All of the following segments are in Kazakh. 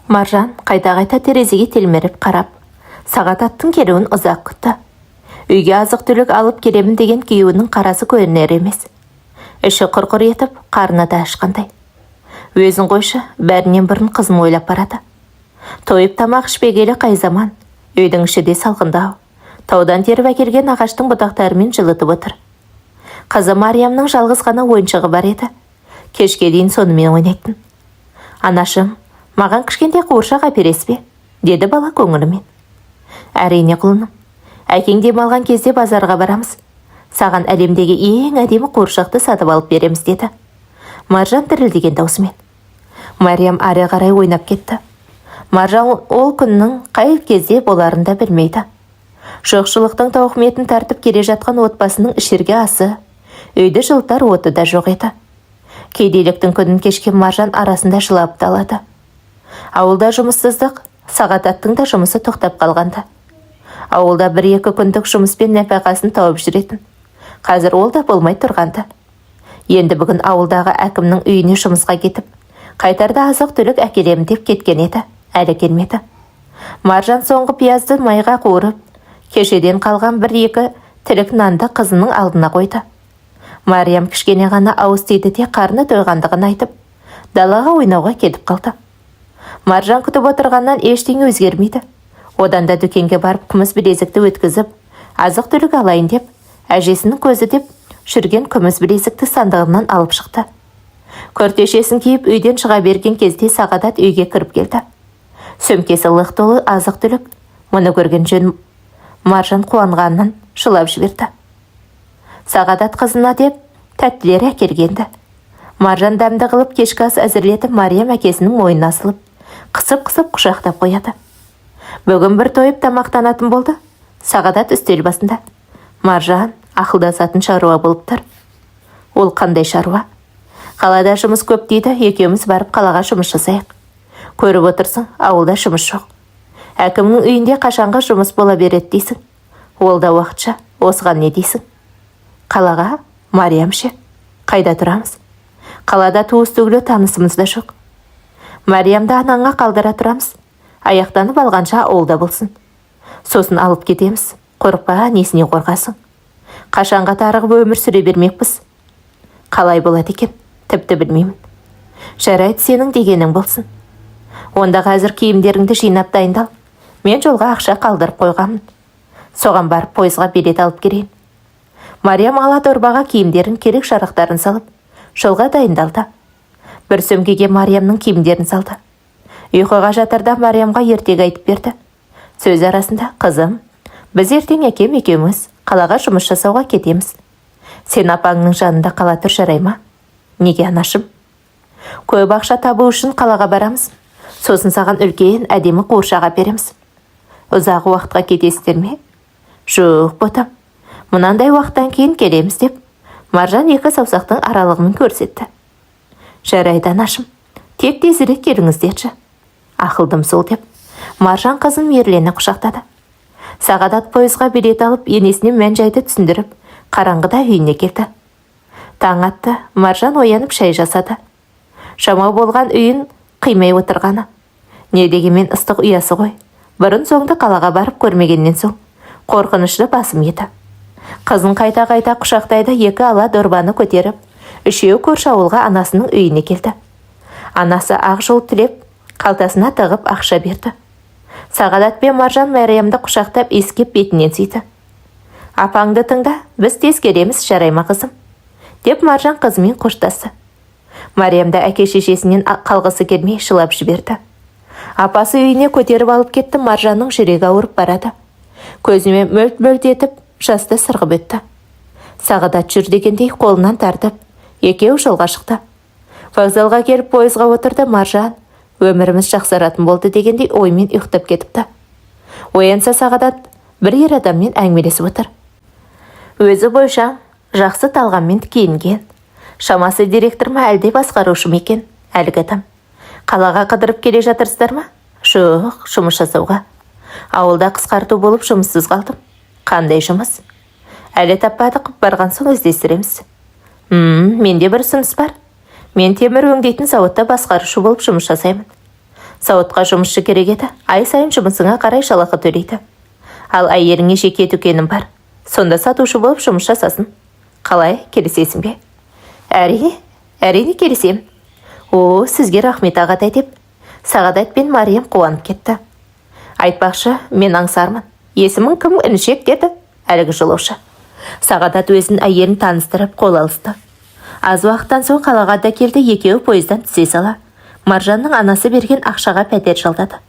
Маржан қайта-қайта терезеге телміріп қарап, сағат аттың келуін ұзақ күтті. Үйге азық-түлік алып келемін деген күйеуінің қарасы көрінер емес. Іші құрқыр етіп, қарны да ашқандай. Өзін қойшы, бәрінен бұрын қызын ойлап барады. Тойып тамақ ішпегелі қай заман, үйдің іші де салқындау. Таудан теріп әкелген ағаштың бұтақтарымен жылытып отыр. Қызы Мариямның жалғыз ғана ойыншығы бар еді. Кешке дейін сонымен ойнайтын. Анашым, маған кішкентай қуыршақ әпересіз бе? Деді бала көңілімен. Әрине құлыным. Әкең демалған кезде базарға барамыз. Саған әлемдегі ең әдемі қуыршақты сатып алып береміз, деді. Маржан дірілдеген даусымен. Мариям ары қарай ойнап кетті. Маржан ол күннің қай кезде боларын да білмейді. Жоқшылықтың тауқыметін тартып келе жатқан отбасының ішерге асы, үйді жылытар оты да жоқ еді. Кедейліктің күнін кешкен Маржан арасында жылап алады. Ауылда жұмыссыздық, Сағат аттың да жұмысы тоқтап қалғанды. Ауылда 1-2 күндік жұмыспен нәпақасын тауып жүретін. Қазір ол да болмай тұрғанды. Енді бүгін ауылдағы әкімнің үйіне жұмысқа кетіп, қайтарда азық-түлік әкелемін деп кеткен еді, әлі келмеді. Маржан соңғы пиязды майға қуырып, кешеден қалған 1-2 тілік нанды қызының алдына қойды. Мариям кішкене ғана ауыз тиді де қарны тойғандығын айтып, далаға ойнауға кетіп қалды. Маржан күтіп отырғаннан ештеңе өзгермейді. Одан да дүкенге барып күміс білезікті өткізіп, азық-түлік алайын деп, әжесінің көзі деп жүрген күміс білезікті сандығынан алып шықты. Көртешесін киіп үйден шыға берген кезде Сағадат үйге кіріп келді. Сөмкесі лық толы азық-түлік. Мұны көрген жөн Маржан қуанғаннан жылап жіберді. Сағадат қызына деп тәттілер әкелгенді. Маржан дәмді қылып кешкі ас әзірлетіп, Мариям әкесінің мойнына асылып, қысып-қысып құшақтап қояды. Бүгін бір тойып тамақтанатын болды. Сағадат үстел басында. Маржан ақылдасатын шаруа болып тұр. Ол қандай шаруа? Қалада жұмыс көп дейді, екеуміз барып қалаға жұмыс жасайық. Көріп отырсың, ауылда жұмыс жоқ. Әкімнің үйінде қашанғы жұмыс бола береді дейсің. Ол да уақытша, осыған не дейсің? Қалаға? Мариям ше? Қайда тұрамыз? Қалада туыс түгілі танысымыз да жоқ. Мариямды анаңа қалдыра тұрамыз. Аяқтанып алғанша ауылда болсын. Сосын алып кетеміз. Қорықпа, несіне қорқасың? Қашанға тарығып өмір сүре бермекпіз. Қалай болады екен? Тіпті білмеймін. Жарайды, сенің дегенің болсын. Онда қазір киімдеріңді жинап дайындал. Мен жолға ақша қалдырып қойғамын. Соған барып пойызға билет алып келейін. Мариям ала дорбаға киімдерін, керек жарақтарын салып, жолға дайындалды. Бір сөмкеге Мариямның киімдерін салды. Ұйқыға жатарда Мариямға ертегі айтып берді. Сөз арасында, қызым, біз ертең әкем екеуміз қалаға жұмыс жасауға кетеміз. Сен апаңның жанында қала тұр, жарай ма? Неге, анашым? Көп ақша табу үшін қалаға барамыз. Сосын саған үлкен әдемі қуыршақ әпереміз. Ұзақ уақытқа кетесіздер ме? Жоқ, ботам. Мұнандай уақыттан кейін келеміз деп, Маржан 2 саусақтың аралығымен көрсетті. Жарайды, анашым, тек тезірек келіңіздерші. Ақылдым сол деп, Маржан қызын мейірлене құшақтады. Сағадат пойызға билет алып, енесіне мән-жайды түсіндіріп, қараңғыда үйіне келді. Таң атты, Маржан оянып шай жасады. Жамау болған үйін қимай отырғаны. Не дегенмен ыстық ұясы ғой. Бұрын соңды қалаға барып көрмегеннен соң, қорқынышты басым еді. Қызын қайта-қайта құшақтайды, 2 ала дорбаны көтеріп, 3 көрші ауылға анасының үйіне келді. Анасы ақ жол тілеп, қалтасына тығып ақша берді. Сағадат пен Маржан Мариямды құшақтап ескеп бетінен сүйді. Апаңды тыңда, біз тез келеміз, жарай ма қызым? Деп Маржан қызымен қоштасты. Мариямды әке-шешесінен қалғысы келмей жылап жіберді. Апасы үйіне көтеріп алып кетті, Маржанның жүрегі ауырып барады. Көзіме мөлт-мөлт етіп, жасты сырғып өтті. Сағадат жүр дегендей қолынан тартып, екеу жолға шықты. Вокзалға келіп пойызға отырды. Маржан, өміріміз жақсаратын болды дегендей оймен ұйықтап кетіпті. Оянса Сағадат бір ер адаммен әңгімелесіп отыр. Өзі бойша жақсы талғаммен киінген. Шамасы директор ма, әлде басқарушы ма екен? Әлгі адам. Қалаға қыдырып келе жатырсыздар ма? Жоқ, жұмыс жасауға. Ауылда қысқарту болып жұмыссыз қалдым. Қандай жұмыс? Әлі таппадық, барған соң іздестіреміз. Менде бір ұсыныс бар. Мен темір өңдейтін зауытта басқарушы болып жұмыс жасаймын. Зауытқа жұмысшы керек еді. Ай сайын жұмысыңа қарай жалақы төлейді. Ал әйеліңе жеке дүкенім бар. Сонда сатушы болып жұмыс жасасын. Қалай, келісесің бе? Әрине келісем. Сізге рахмет ағатай деп. Сағадат пен Мариям қуанып кетті. Айтпақшы, мен аңсармын. Есімің кім, інішек деді әлгі жолаушы. Сағадат өзін әйелін таныстырып қол алысты. Аз уақыттан соң қалаға да келді, екеуі пойыздан түсе сала. Маржанның анасы берген ақшаға пәтер жалдады.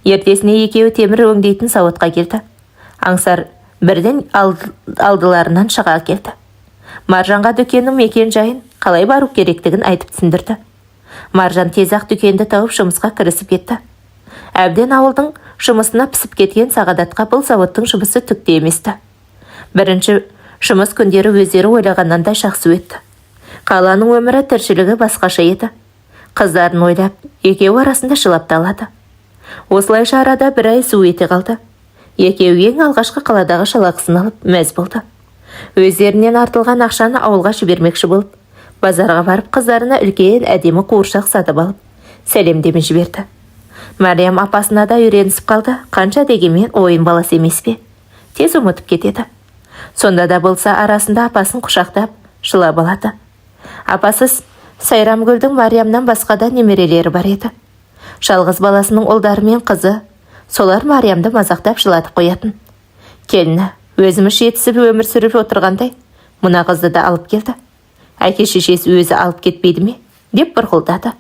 Ертесіне екеуі темір өңдейтін зауытқа келді. Аңсар бірден алдыларынан шыға келді. Маржанға дүкеннің мекен жайын, қалай бару керектігін айтып түсіндірді. Маржан тез-ақ дүкенді тауып жұмысқа кірісіп кетті. Әбден ауылдың жұмысына пісіп кеткен Сағадатқа бұл зауыттың жұмысы түкте еместі. Бірінші жұмыс күндері өздері ойлағаннан жақсы өтті. Қаланың өмірі, тіршілігі басқаша еді. Қыздарын ойлап, екеуі арасында жылап талады. Осылайша арада бір ай су ете қалды. Екеуі ең алғашқы қаладағы жалақысын алып мәз болды. Өздерінен артылған ақшаны ауылға жібермекші болып, базарға барып қыздарына үлкен әдемі қуыршақ сатып алып, сәлемдеме жіберді. Мариям апасына да үйренісіп қалды. Қанша дегенмен ойын баласы емес пе? Тез ұмытып кетеді. Сонда да болса арасында апасын құшақтап, жылап алады. Апасыз Сайрамгүлдің Мариямнан басқа да немерелері бар еді. Жалғыз баласының ұлдары мен қызы, солар Мариямды мазақтап жылатып қоятын. Келіні, өзіміз жетісіп өмір сүріп отырғандай, мына қызды да алып келді. Әке шешесі өзі алып кетпейді ме? Деп бұрқылдады.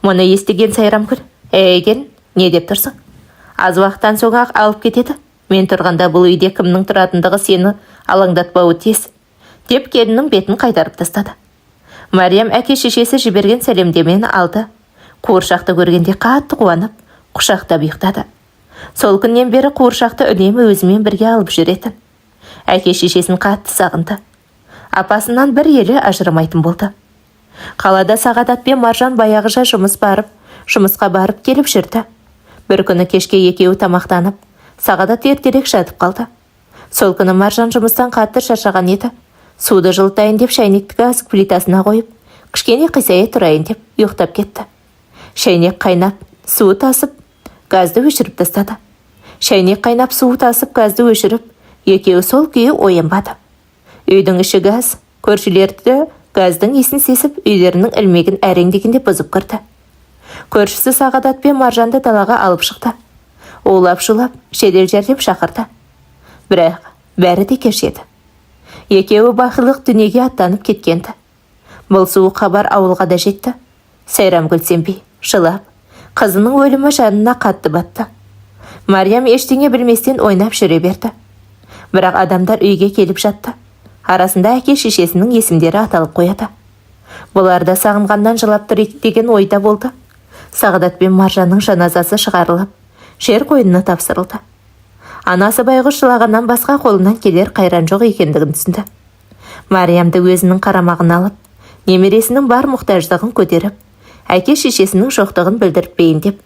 Мұны естіген Сайрамгүл, келін, не деп тұрсың? Аз уақыттан соң ақ алып кетеді. Мен тұрғанда бұл үйде кімнің тұратындығы сені алаңдатпауы тиіс, деп келіннің бетін қайтарып тастады. Мариям әке шешесі жіберген сәлемдемені алды. Қуыршақты көргенде қатты қуанып, құшақтап ұйықтады. Сол күннен бері қуыршақты үнемі өзімен бірге алып жүретін. Әке шешесін қатты сағынды. Апасынан бір елі ажырамайтын болды. Қалада Сағадат пен Маржан баяғыша жұмысқа барып келіп жүрді. Бір күні кешке екеуі тамақтанып, Сағадат ертерек жатып қалды. Сол күні Маржан жұмыстан қатты шаршаған еді. Суды жылытайын деп шайнекті газ плитасына қойып, кішкене қисая тұрайын деп ұйықтап кетті. Шайнек қайнап, суы тасып, газды өшіріп тастады. Шайнек қайнап, суы тасып, газды өшіріп, екеуі сол күйі оянбады. Үйдің іші газ, көршілерді газдың иісін сезіп, үйлерінің ілмегін әрең дегенде бұзып кірді. Көршісі Сағадат пен Маржанды далаға алып шықты. Улап-шулап, жедел жәрдем шақырды. Бірақ бәрі де кеш еді. Екеуі бақилық дүниеге аттанып кеткенді. Бұл суық хабар ауылға да жетті. Сайрамгүл сенбей, жылап, қызының өлімі жанына қатты батты. Мариям ештеңе білместен ойнап жүре берді. Бірақ адамдар үйге келіп жатты. Арасында әке шешесінің есімдері аталып қояды. Бұларда сағынғаннан жылап тұр деген ойда болды. Сағадат пен Маржанның жаназасы шығарылып, жер қойнына тапсырылды. Анасы байғұс жылағаннан басқа қолынан келер қайран жоқ екендігін түсінді. Мариямды өзінің қарамағына алып, немересінің бар мұқтаждығын көтеріп, әке шешесінің жоқтығын білдіртпейін деп,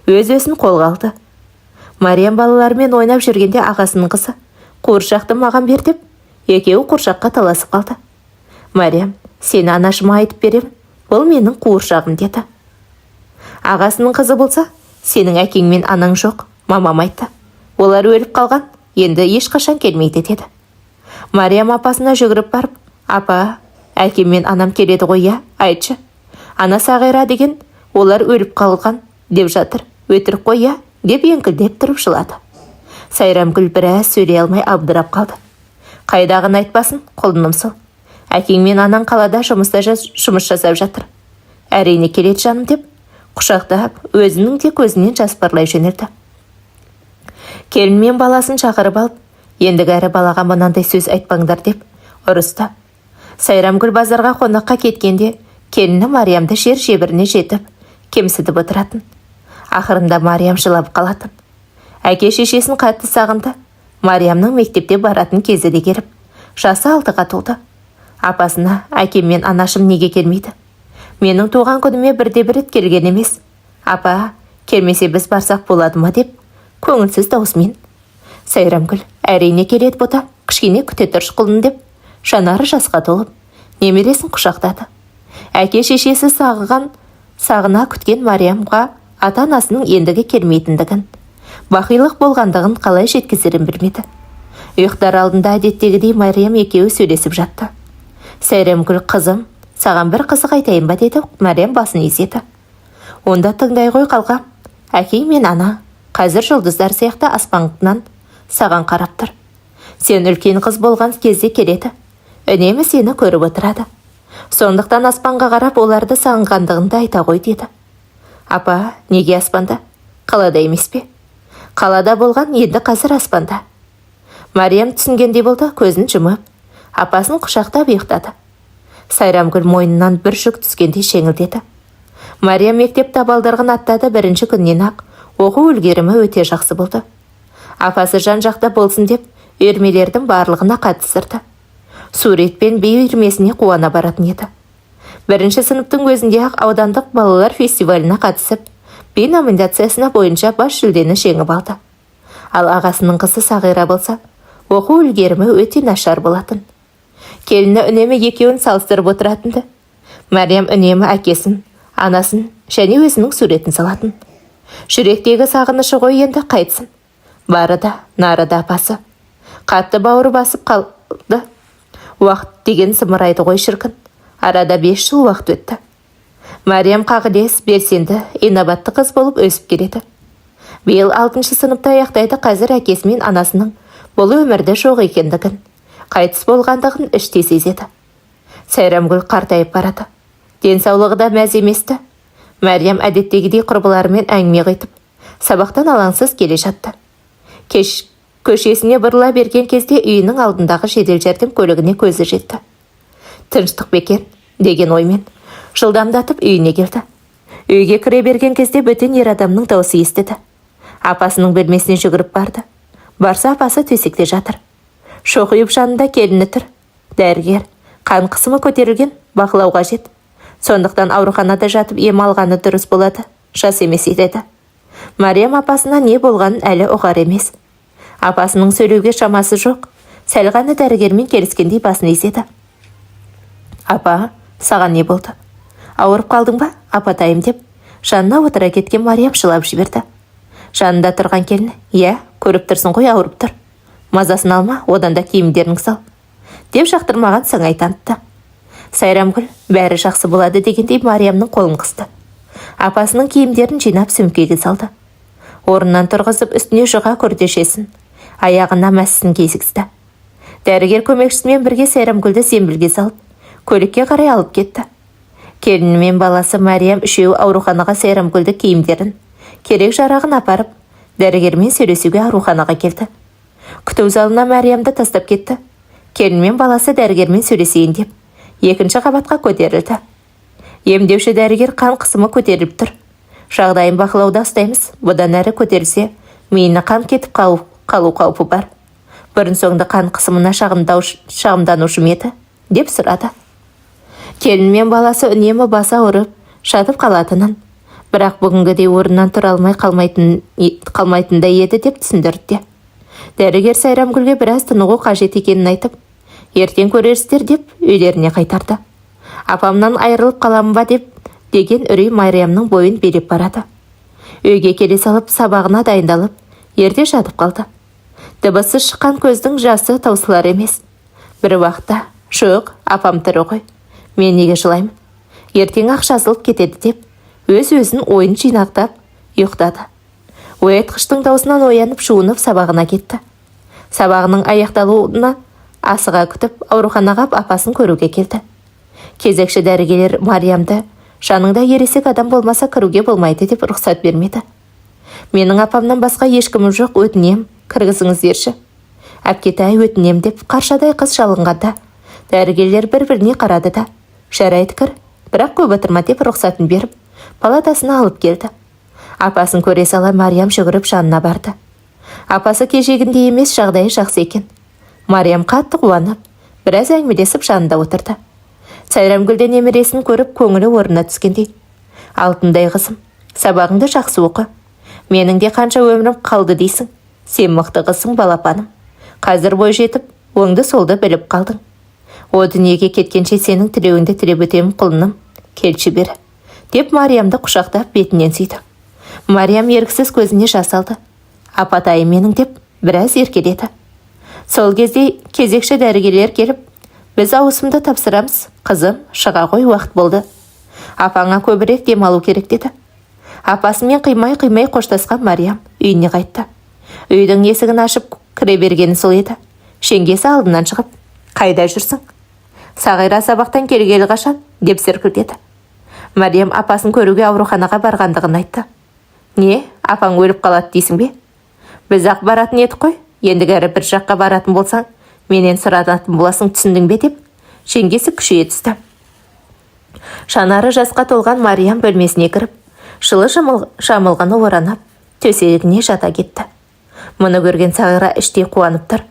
өз-өзін қолға алды. Мариям балалармен ойнап жүргенде ағасының қызы, қуыршақты маған бер деп, екеуі қуыршаққа таласып қалды. Мариям, сені анашыма айтып беремін, бұл менің қуыршағым деді. Ағасының қызы болса, сенің әкең мен анаң жоқ, мамам айтты. Олар өліп қалған, енді ешқашан келмейді деді. Мариям апасына жүгіріп барып, апа, әкем мен анам келеді ғой, айтшы. Ана Сағира деген, олар өліп қалған деп жатыр, өтірік қой, деп еңкілдеп тұрып жылады. Сайрамгүл біраз сөйлей алмай абдырап қалды. Қайдағын айтпасын, құлыным сол. Әкең мен анаң қалада жұмыс жасап жатыр. Әрине келеді жаным деп, құшақтап, өзінің де көзінен жас парлай жөнелді. Келін мен баласын шақырып алып, ендігі әрі балаға мынандай сөз айтпаңдар деп ұрысты. Сайрамгүл базарға қонаққа кеткенде, келіні Мариямды жер жебіріне жетіп, кемсітіп отыратын. Ақырында Мариям жылап қалатын. Әке шешесін қатты сағынды. Мариямның мектепте баратын кезі де келіп, жасы 6-ға толды. Апасына, әкем мен анашым неге келмейді? Менің туған күніме бірде-бір рет келген емес. Апа, келмесе біз барсақ болады ма деп, көңілсіз даусымен. Сайрамгүл, әрине келеді бота, кішкене күте тұршы құлын деп, жанары жасқа толып, немересін құшақтады. Әке шешесі сағына күткен Мариямға ата-анасының ендігі келмейтіндігін, бақилық болғандығын қалай жеткізерін білмеді. Ұйықтар алдында әдеттегідей Мариям екеуі сөйлесіп жатты. Сайрамгүл, қызым, саған бір қызық айтайын ба деді. Мариям басын изеді. Онда тыңдай ғой қалқам. Әкең мен ана қазір жұлдыздар сияқты аспаннан саған қарап тұр. Сен үлкен қыз болған кезде келеді. Үнемі сені көріп отырады. Сондықтан аспанға қарап оларды сағынғандығын айта ғой деді. Апа, неге аспанда? Қалада емес пе? Қалада болған, енді қазір аспанда. Мариям түсінгендей болды, көзін жұмып, апасын құшақтап ұйықтады. Сайрамгүл мойнынан бір жүк түскендей жеңілдеді. Мариям мектеп табалдырығын аттады. Бірінші күннен ақ оқу үлгерімі өте жақсы болды. Апасы жан-жақта болсын деп үйірмелердің барлығына қатыстырды. Сурет пен би үйірмесіне қуана баратын еді. Бірінші сыныптың өзінде ақ аудандық балалар фестиваліне қатысып, би номинациясына бойынша бас жүлдені жеңіп алды. Ал ағасының қызы Сағира болса, оқу үлгерімі өте нашар болатын. Келіні үнемі екеуін салыстырып отыратынды. Мариям үнемі әкесін, анасын және өзінің суретін салатын. Жүректегі сағынышы ғой енді қайтсын. Бары да, нары да апасы. Қатты бауыры басып қалды. Уақыт деген сымырайды ғой шіркін. Арада 5 жыл уақыт өтті. Мариям қағылес, белсенді, инабатты қыз болып өсіп келеді. Биыл 6-шы сыныпта аяқтайды. Қазір әкесі мен анасының бұл өмірде жоқ екендігін, қайтыс болғандығын іштей сезеді. Сайрамгүл қартайып барады. Денсаулығы да мәз еместі. Мариям әдеттегідей құрбыларымен әңгіме қайтып, сабақтан алаңсыз келе жатты. Кеш көшесіне бұрыла берген кезде үйінің алдындағы жедел жәрдем көлігіне көзі жетті. Тыныштық бекен деген оймен жылдамдатып үйіне келді. Үйге кіре берген кезде бөтен ер адамның дауысы естіді. Апасының бөлмесіне жүгіріп барды. Барса апасы төсекте жатыр. Шоқиып жанында келіні тұр. Дәрігер, қан қысымы көтерілген, бақылау қажет. Сондықтан ауруханада жатып ем алғаны дұрыс болады. Жас емес деді. Мариям апасына не болғанын әлі ұғар емес. Апасының сөйлеуге шамасы жоқ. Сәл ғана дәрігермен келіскендей басын изеді. Апа, саған не болды? Ауырып қалдың ба? Апатайым деп жанына отыра кеткен Мариям жылап жіберді. Жанында тұрған келіні, иә, көріп тұрсың ғой, ауырып тұр. Мазасын алма, одан да киімдерін сал, деп жақтырмаған сыңай танытты. Сайрамгүл, бәрі жақсы болады дегендей Мариямның қолын қысты. Апасының киімдерін жинап сөмкеге салды. Орнынан тұрғызып үстіне жұға күртешесін, аяғына мәсісін кигізді. Дәрігер көмекшісімен бірге Сайрамгүлді зембілге салып, көлікке қарай алып кетті. Келіні мен баласы Мариям үшеуі ауруханаға Сайрамгүлді киімдерін, керек жарағын апарып, дәрігермен сөйлесуге ауруханаға келді. Күту залына Мариямды тастап кетті. Келін мен баласы дәрігермен сөйлесейін деп, 2-ші қабатқа көтерілді. Емдеуші дәрігер қан қысымы көтеріліп тұр. Жағдайын бақылауда ұстаймыз. Бұдан әрі көтерілсе, миына қан кетіп қалу қаупі бар. Бұрын соңды қан қысымына шағымданушы ме еді? Деп сұрады. Келін мен баласы үнемі баса ауырып, жатып қалатынын, бірақ бүгінгідей орнынан тұра алмай қалмайтындай еді деп түсіндірді. Дәрігер Сайрамгүлге біраз тынығу қажет екенін айтып, ертең көрерсіздер деп үйлеріне қайтарды. Апамнан айырылып қаламын ба деген үрей Мариямның бойын беріп барады. Үйге келе салып, сабағына дайындалып, ерте жатып қалды. Дыбысы шыққан көздің жасы таусылар емес. Бір уақытта, жоқ, апам тірі ғой. Мен неге жылаймын? Ертең ақ жазылып кетеді деп, өз-өзін ойын жинақтап, ұйықтады. Оятқыштың даусынан оянып, жуынып сабағына кетті. Сабағының аяқталуына асыға күтіп, ауруханаға апасын көруге келді. Кезекші дәрігерлер Мариямды, жаныңда ересек адам болмаса кіруге болмайды деп рұқсат бермеді. Менің апамнан басқа ешкімім жоқ, өтінем, кіргізіңіздерші. Әпкетай, өтінем деп қаршадай қыз жалынғанда, дәрігерлер бір-біріне қарады да, жарайды кір, бірақ көп отырма деп рұқсатын беріп, палатасына алып келді. Апасын көре сала Мариям жүгіріп жанына барды. Апасы кешегінде емес, жағдайы жақсы екен. Мариям қатты қуанып, біраз әңгімелесіп жанында отырды. Сайрамгүлден немересін көріп, көңілі орнына түскендей. Алтындай қызым, сабағыңды жақсы оқы. Менің де қанша өмірім қалды дейсің. Сен мықты қызсың, балапаным. Қазір бой жетіп, оңды солды біліп қалдың. О дүниеге кеткенше сенің тілеуіңді тілеп өтемін, құлыным. Келші бері, деп Мариямды құшақтап бетінен сүйді. Мариям еріксіз көзіне жас алды. Апатайым менің деп біраз еркеледі. Сол кезде кезекші дәрігерлер келіп, біз ауысымды тапсырамыз, қызым, шыға ғой, уақыт болды. Апаңа көбірек демалу керек деді. Апасымен қимай қоштасқан Мариям үйіне қайтты. Үйдің есігін ашып кіре бергені сол еді. Шеңгесі алдынан шығып, қайда жүрсің? Сағира сабақтан келгелі қашан? Деп сіркілдеді. Мариям апасын көруге ауруханаға барғандығын айтты. Не, апаң өліп қалады дейсің бе? Біз ақ баратын едік қой, ендігәрі бір жаққа баратын болсаң, менен сұранатын боласың, түсіндің бе деп, шеңгесі күшейе түсті. Шанары жасқа толған Мариям бөлмесіне кіріп, жылы жамылғаны оранап, төсегіне жата кетті. Мұны көрген Сағира іштей қуанып тұр.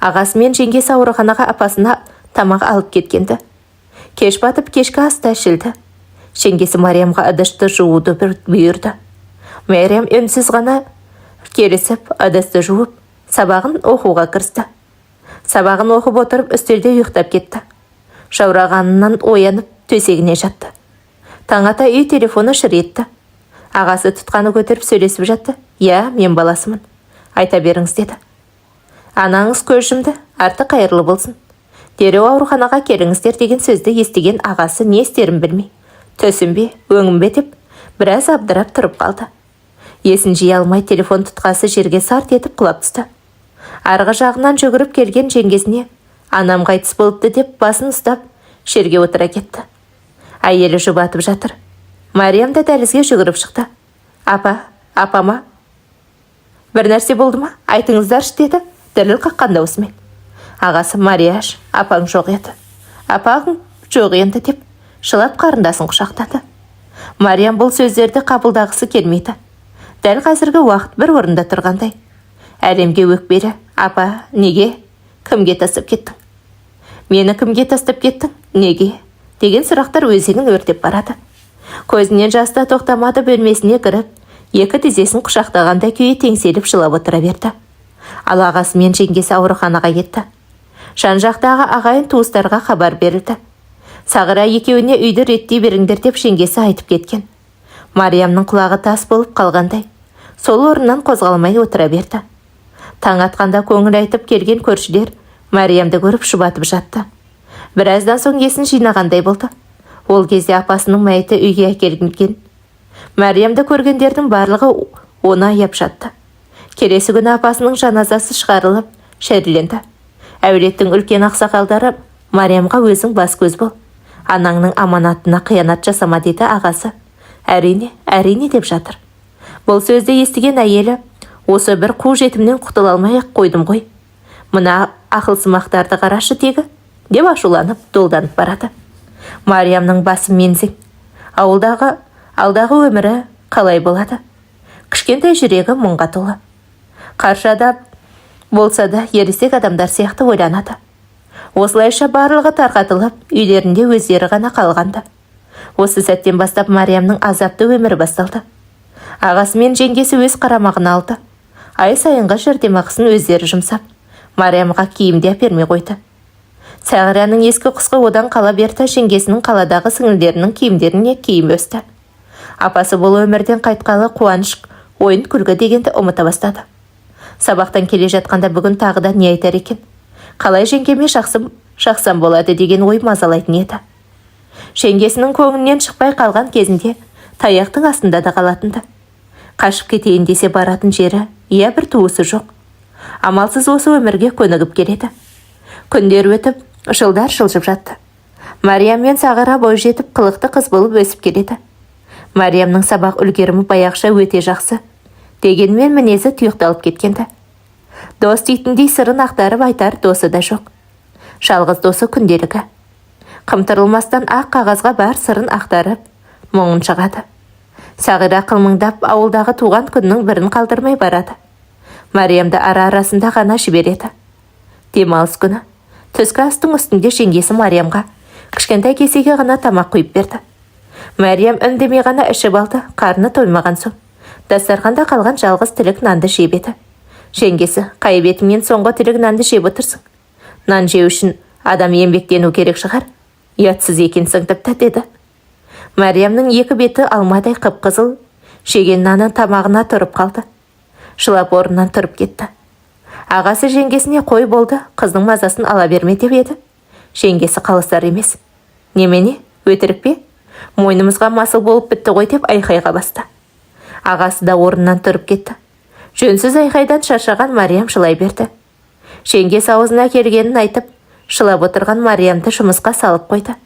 Ағасы мен жеңгесі ауруханаға апасына тамақ алып кеткенді. Кеш батып кешкі аста ішілді. Жеңгесі Мариямға ыдысты жууды бұйырды. Мариям үнсіз ғана келісіп, ыдысты жуып, сабағын оқуға кірісті. Сабағын оқып отырып үстелде ұйықтап кетті. Жаурағанынан оянып төсегіне жатты. Таң ата үй телефоны шыр етті. Ағасы тұтқаны көтеріп сөйлесіп жатты. Я, мен баласымын. Айта беріңіз деді. Анаңыз көз жұмды, арты қайырлы болсын. Дереу ауруханаға келіңіздер деген сөзді естіген ағасы не істерін білмей, төсінбе, өңімбе деп, біраз абдырап тұрып қалды. Есін жей алмай телефон тұтқасы жерге сарт етіп құлап түсті. Арғы жағынан жүгіріп келген жеңгесіне, анам қайтыс болыпты деп басын ұстап, жерге отыра кетті. Әйелі жұбатып жатыр. Мариям да дәлізге жүгіріп шықты. Апама? Бір нәрсе болды ма? Айтыңыздаршы деді, діріл қаққан даусымен. Ағасы Марияш, апаң жоқ еді. Апаң жоқ енді деп, жылап қарындасын құшақтады. Мариям бұл сөздерді қабылдағысы келмейді. Дәл қазіргі уақыт бір орында тұрғандай. Әлемге өкпелі. Апа, неге? Кімге тастап кеттің? Мені кімге тастап кеттің? Неге? Деген сұрақтар өзегін өртеп барады. Көзінен жаста тоқтамады, бөлмесіне кіріп, екі тізесін құшақтағандай күйі теңселіп жылап отыра берді. Ал ағасы мен жеңгесі ауруханаға кетті. Жан-жақтағы ағайын туыстарға хабар берілді. Сағира екеуіне үйді реттей беріңдер деп жеңгесі айтып кеткен. Мариямның құлағы тас болып қалғандай, сол орнынан қозғалмай отыра берді. Таң атқанда көңіл айтып келген көршілер Мариямды көріп шұбатып жатты. Біраздан соң есін жинағандай болды. Ол кезде апасының мәйіті үйге әкелінген. Мариямды көргендердің барлығы оны аяп жатты. Келесі күні апасының жаназасы шығарылып, шәрленді. Әулеттің үлкен ақсақалдары Мариямға өзің бас көз бол. Анаңның аманатына қиянат жасама деді ағасы. Әрине деп жатыр. Бұл сөзді естіген әйелі, осы бір қу жетімнен құтыла алмай қойдым ғой. Мына ақылсымақтарды қарашы тегі, деп ашуланып, долданып барады. Мариямның басы мензің. Алдағы өмірі қалай болады? Кішкентай жүрегі мұңға толы. Қаршада болса да ересек адамдар сияқты ойланады. Осылайша барлығы тарқатылып, үйлерінде өздері ғана қалғанды. Осы сәттен бастап Мариямның азапты өмірі басталды. Ағасы мен жеңгесі өз қарамағына алды. Ай сайынғы жәрдемақысын өздері жұмсап, Мариямға киім де әпермей қойды. Сағираның ескі құсқы одан қала берді, жеңгесінің қаладағы сіңілдерінің киімдеріне киім өсті. Апасы бұл өмірден қайтқалы қуаныш, ойын күлгі дегенді ұмыта бастады. Сабақтан келе жатқанда бүгін тағы да не айтар екен? Қалай жеңгеме шақсам болады деген ой мазалайтын еді. Жеңгесінің көңілінен шықпай қалған кезінде таяқтың астында да қалатынды. Қашып кетейін десе баратын жері, бір туысы жоқ. Амалсыз осы өмірге көнігіп келеді. Күндер өтіп, жылдар жылжып жатты. Мариям мен Сағира бой жетіп қылықты қыз болып өсіп келеді. Мариямның сабақ үлгерімі баяғыша өте жақсы. Дегенмен мінезі тұйықталып кеткенді. Дос дейтіндей сырын ақтарып айтар досы да жоқ. Жалғыз досы күнделігі. Қымтырылмастан ақ қағазға бар сырын ақтарып, мұңын шығады. Сағира қылмыңдап ауылдағы туған күннің бірін қалдырмай барады. Мариямды ара-арасында ғана жібереді. Демалыс күні. Түскі астың үстінде жеңгесі Мариямға кішкентай кесеге ғана тамақ құйып берді. Мариям үндемей ғана ішіп алды, қарны тоймаған соң. Дастарханда қалған жалғыз тілік нанды жеп еді. Жеңгесі, қай бетіңмен соңғы тілік нанды жеп отырсың? Нан жеу үшін адам еңбектену керек шығар. Ұятсыз екенсің тіпті деді. Мариямның екі беті алмадай қып-қызыл, Жеген нанын тамағына тұрып қалды. Жылап орнынан тұрып кетті. Ағасы жеңгесіне қой болды, қыздың мазасын ала берме деп еді. Жеңгесі қалысар емес. Немене, өтірік пе? Мойнымызға масыл болып бітті ғой деп айқайға басты. Ағасы да орнынан тұрып кетті. Жөнсіз айқайдан шаршаған Мариям жылай берді. Жеңгесі аузына келгенін айтып, жылап отырған Мариямды жұмысқа салып қойды.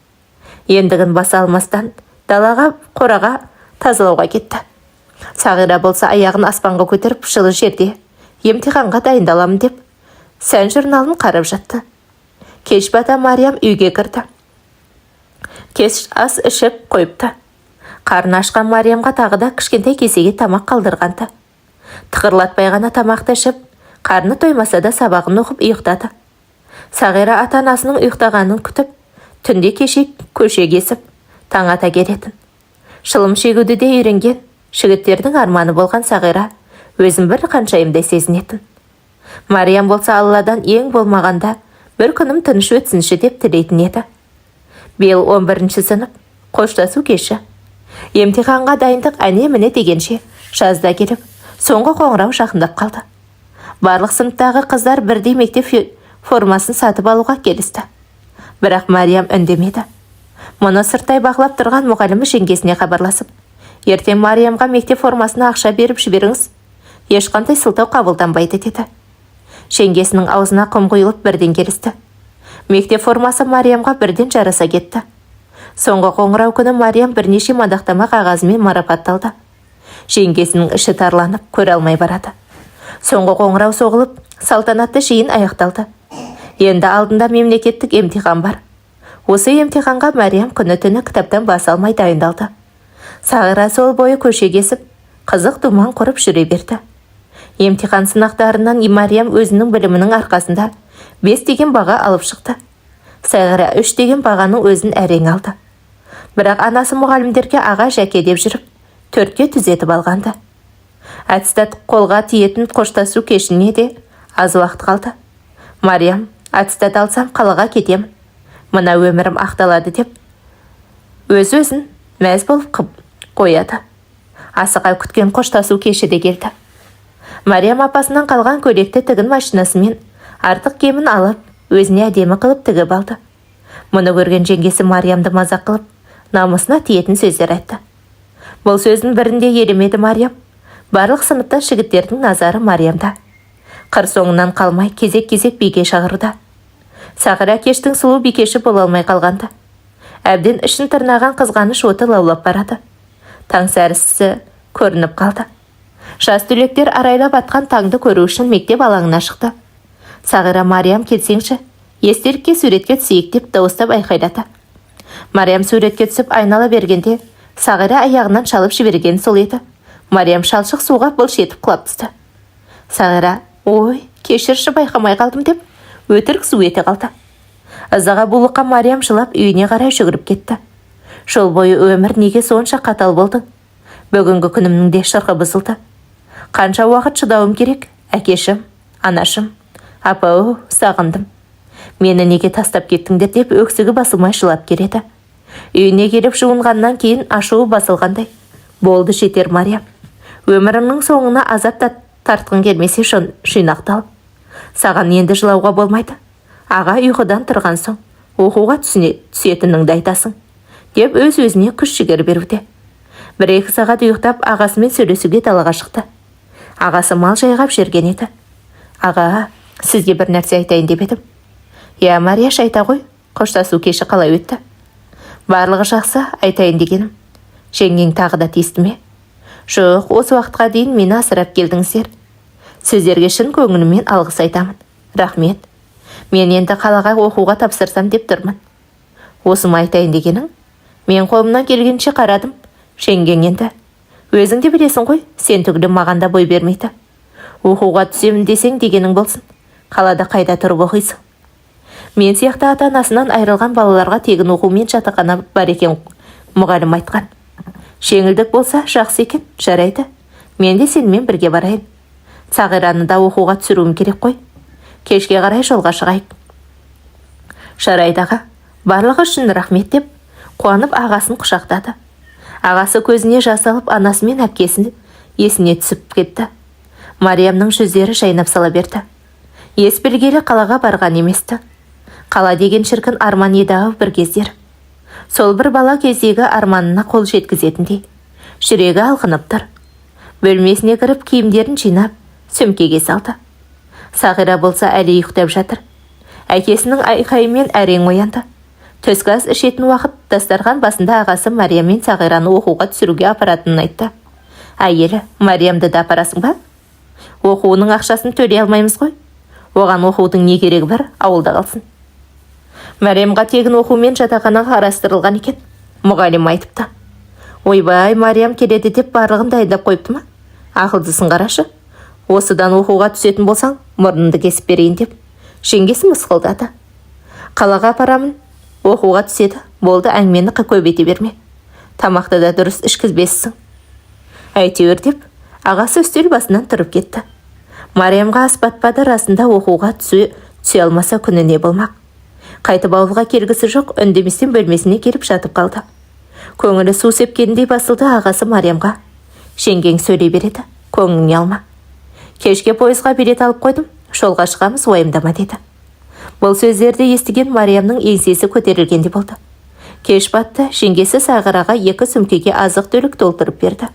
Ендігін баса алмастан далаға, қораға тазалауға кетті. Сағира болса аяғын аспанға көтеріп жылы жерде емтиханға дайындаламын деп сән журналын қарап жатты. Кеш бата Мариям үйге кірді. Кеш ас ішіп қойыпты. Қарны ашқан Мариямға тағы да кішкентай кесеге тамақ қалдырғанды. Тықырлатпай ғана тамақты ішіп, қарны тоймаса да сабағын оқып ұйықтады. Сағира ата-анасының ұйықтағанын күтіп, түнде кеше көше кесіп, таң ата келетін. Шылым шегуді де үйренген, жігіттердің арманы болған Сағира өзін бір қаншайымдай сезінетін. Мариям болса Алладан ең болмағанда бір күнім тыныш өтсінші деп тілейтін еді. Биыл 11-ші сынып, қоштасу кеші. Емтиханға дайындық әне-міне дегенше жазда келіп, соңғы қоңырау жақындап қалды. Барлық сыныптағы қыздар бірдей мектеп формасын сатып алуға келісті. Бірақ Мариям үндемеді. Мұны сырттай бақылап тұрған мұғалімі жеңгесіне хабарласып, ертең Мариямға мектеп формасына ақша беріп жіберіңіз, ешқандай сылтау қабылданбайды деді. Жеңгесінің аузына құм құйылып бірден келісті. Мектеп формасы Мариямға бірден жараса кетті. Соңғы қоңырау күні Мариям бірнеше мадақтама қағазымен марапатталды. Жеңгесінің іші тарланып, көре алмай барады. Соңғы қоңырау соғылып, салтанатты жиын аяқталды. Енді алдында мемлекеттік емтихан бар. Осы емтиханға Мариям күні-түні кітаптан бас алмай дайындалды. Сағира сол бойы көше кесіп, қызық думан құрып жүре берді. Емтихан сынақтарынан Мариям өзінің білімінің арқасында 5 деген баға алып шықты. Сағира 3 деген бағаның өзін әрең алды. Бірақ анасы мұғалімдерге аға жәке деп жүріп, 4-ке түзетіп алғанды. Аттестат қолға тиетін қоштасу кешіне де аз уақыт қалды. Мариям, аттестат алсам қалаға кетем. Мына өмірім ақталады деп өз-өзін мәз болып қояды. Асыға күткен қоштасу кеші де келді. Мариям апасынан қалған көйлекті тігін машинасымен артық кемін алып, өзіне әдемі қылып тігіп алды. Мұны көрген жеңгесі Мариямды мазақ қылып, намысына тиетін сөздер айтты. Бұл сөздің бірінде елемеді Мариям. Барлық сыныпта жігіттердің назары Мариямда. Қыр соңынан қалмай кезек-кезек биге шағырды. Сағира кештің сұлу бикеші бола алмай қалғанды. Әбден ішін тырнаған қызғаныш оты лаулап барады. Таң сәрісі көрініп қалды. Жас түлектер арайлап атқан таңды көру үшін мектеп алаңына шықты. Сағира, Мариям келсеңші, естелікке суретке түсейік деп дауыстап айқайлады. Мариям суретке түсіп айнала бергенде, Сағира аяғынан шалып жіберген сол еді. Мариям шалшық суға былш етіп құлап түсті. Сағира, ой, кешірші, байқамай қалдым деп өтірік су ете қалды. Ызаға булыққан Мариям жылап үйіне қарай жүгіріп кетті. Жол бойы өмір неге сонша қатал болдың? Бүгінгі күнімнің де шырқы бұзылды. Қанша уақыт шыдауым керек? Әкешім, анашым, апау, сағындым. Мені неге тастап кеттіңдер деп өксігі басылмай жылап келеді. Үйіне келіп жуынғаннан кейін ашуы басылғандай. Болды, жетер Мариям. Өмірімнің соңына азап тартқың келмесе жинақталып. Саған енді жылауға болмайды. Аға ұйқыдан тұрған соң оқуға түсетініңді айтасың деп өз-өзіне күш жігер беруде. 1-2 сағат ұйықтап ағасымен сөйлесуге далаға шықты. Ағасы мал жайғап жүрген еді. Аға, сізге бір нәрсе айтайын деп едім. Я, Марияш, айта ғой, қоштасу кеші қалай өтті? Барлығы жақсы, айтайын дегенім. Жеңгең тағы да тиісті ме? Жоқ, осы уақытқа дейін мені асырап келдіңіздер. Сіздерге шын көңіліммен алғыс айтамын. Рахмет. Мен енді қалаға оқуға тапсырсам деп тұрмын. Осыны айтайын дегенің? Мен қолымнан келгенше қарадым. Жеңгең енді. Өзің де білесің ғой, сен түгілі маған да бой бермейді. Оқуға түсемін десең дегенің болсын. Қалада қайда тұрып оқисың? Мен сияқты ата-анасынан айырылған балаларға тегін оқумен жатақхана бар екен, мұғалім айтқан. Жеңілдік болса жақсы екен, жарайды. Мен де сенімен бірге барайын. Сағираны да оқуға түсіруім керек қой. Кешке қарай жолға шығайық. Жарайды аға, барлығы үшін рахмет деп қуанып ағасын құшақтады. Ағасы көзіне жас алып анасы мен әпкесін есіне түсіп кетті. Мариямның жүздері жайнап сала берді. Ес білгелі қалаға барған еместі. Қала деген шіркін арман еді-ау бір кездер. Сол бір бала кездегі арманына қол жеткізетіндей жүрегі алқынып тұр. Бөлмесіне кіріп киімдерін жинап сөмкеге салды. Сағира болса әлі ұйықтап жатыр. Әкесінің айқайымен әрең оянды. Түскі ас ішетін уақыт дастархан басында ағасы Мариям мен Сағираны оқуға түсіруге апаратынын айтты. Әйелі, Мариямды да апарасың ба? Оқуының ақшасын төлей алмаймыз ғой. Оған оқудың не керегі бар, ауылда қалсын. Мариямға тегін оқумен жатақханаға қарастырылған екен. Мұғалім айтыпты. Ойбай, Мариям келеді деп барлығын дайындап қойыпты ма? Ақылдысын қарашы. Осыдан оқуға түсетін болсаң, мұрныңды кесіп берейін деп. Жеңгесі мысқылдады. Қалаға апарамын, оқуға түседі. Болды, әңгімені көбейте берме. Тамақты да дұрыс ішкізбессің. Әйтеуір деп, ағасы үстел басынан тұрып кетті. Мариямға ас батпады, расында оқуға түсе алмаса күні не болмақ. Қайтып ауылға келгісі жоқ, үндеместен бөлмесіне келіп жатып қалды. Көңілі су сепкендей басылды. Ағасы Мариямға: жеңгең сөйлей береді, көңіліңе алма. Кешке пойызға билет алып қойдым, жолға шығамыз, уайымдама деді. Бұл сөздерді естіген Мариямның еңсесі көтерілгенде болды. Кеш батты, жеңгесі Сағираға 2 сөмкеге азық-түлік толтырып берді.